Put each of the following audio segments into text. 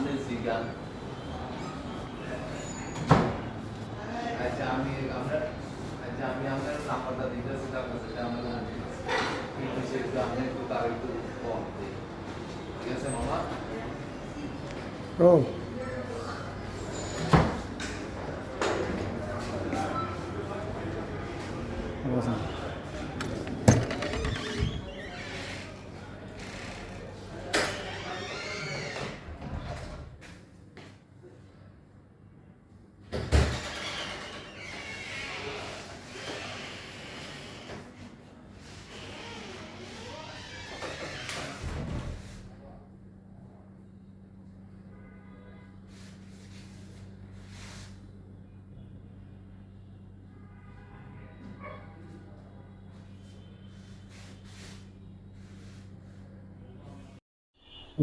আপনি জিগান আচ্ছা আমি আপনার আচ্ছা আমি আপনার নাম্বারটা দিতেছি তার কাছে আমার কিন্তু সে একটু আপনি একটু তার একটু কম দিই ঠিক আছে মামা ও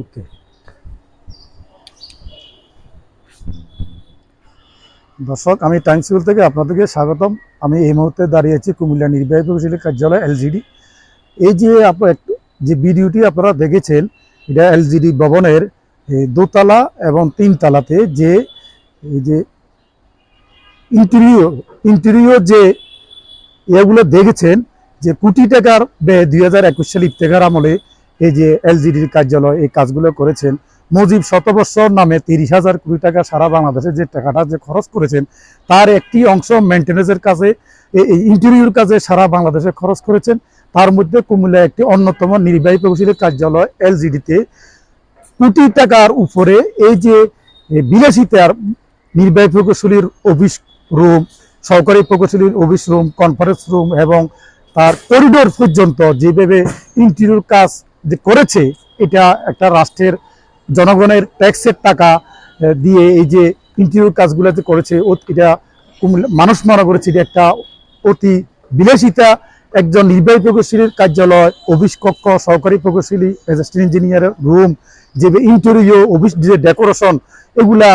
ওকে দর্শক আমি টাইমসিবল থেকে আপনাদেরকে স্বাগতম। আমি এই মুহূর্তে দাঁড়িয়েছি কুমিল্লা নির্বাহী প্রকৌশলী কার্যালয় এলজিডি। এই যে যে ভিডিওটি আপনারা দেখেছেন এটা এলজিডি ভবনের দোতলা এবং তিনতলাতে যে এই যে ইন্টেরিয়র যে এগুলো দেখেছেন যে কোটি টাকার ব্যয় 2021 সালে ইফতেখার আমলে এই যে এলজিডির কার্যালয় এই কাজগুলো করেছেন। মুজিব শতবর্ষর নামে 30,000 কোটি টাকা সারা বাংলাদেশে যে টাকাটা যে খরচ করেছেন তার একটি অংশ মেনটেন্যান্সের কাজে এই ইন্টেরিয়র কাজে সারা বাংলাদেশে খরচ করেছেন। তার মধ্যে কুমিল্লা একটি অন্যতম নির্বাহী প্রকৌশলী কার্যালয় এলজিডিতে কোটি টাকার উপরে এই যে বিলাসিতার নির্বাহী প্রকৌশলীর অফিস রুম, সহকারী প্রকৌশলীর অফিস রুম, কনফারেন্স রুম এবং তার করিডোর পর্যন্ত যেভাবে ইন্টেরিয়র কাজ যে করেছে এটা একটা রাষ্ট্রের জনগণের ট্যাক্সের টাকা দিয়ে এই যে ইন্টেরিয়র কাজগুলো যে করেছে এটা মানুষ মনে করেছে এটা একটা অতি বিলাসিতা। একজন নির্বাহী প্রকৌশলীর কার্যালয়, অফিস কক্ষ, সহকারী প্রকৌশলী, অ্যাসিস্ট্যান্ট ইঞ্জিনিয়ারের রুম, যে ইন্টেরিয়র অফিস যে ডেকোরেশন এগুলা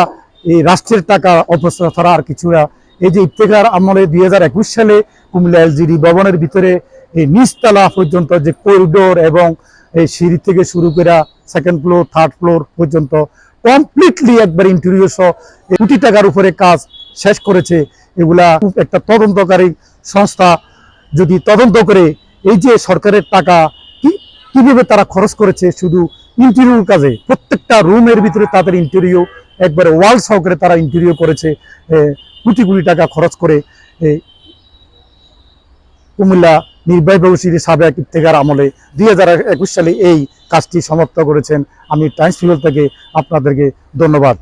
এই রাষ্ট্রের টাকা অপচয় ছাড়া আর কিছু না। এই যে ইফতেখার আমলে 2021 সালে কুমিল্লা এলজিডি ভবনের ভিতরে এই নিচতলা পর্যন্ত যে করিডোর এবং এই সিঁড়ি থেকে শুরু করে সেকেন্ড ফ্লোর, থার্ড ফ্লোর পর্যন্ত কমপ্লিটলি একবার ইন্টেরিয়র সহ কোটি টাকার উপরে কাজ শেষ করেছে। এগুলা একটা তদন্তকারী সংস্থা যদি তদন্ত করে এই যে সরকারের টাকা কিভাবে তারা খরচ করেছে শুধু ইন্টেরিয়র কাজে, প্রত্যেকটা রুমের ভিতরে তাদের ইন্টেরিয়র একবারে ওয়াল সহকারে তারা ইন্টেরিয়র করেছে কোটি কোটি টাকা খরচ করে। কুমিল্লা নির্বাহী প্রকৌশলী সাবেক ইফতেখার আমলে 2021 সালে এই কাজটি সমাপ্ত করেছেন। আমি টাইমস থেকে আপনাদেরকে ধন্যবাদ।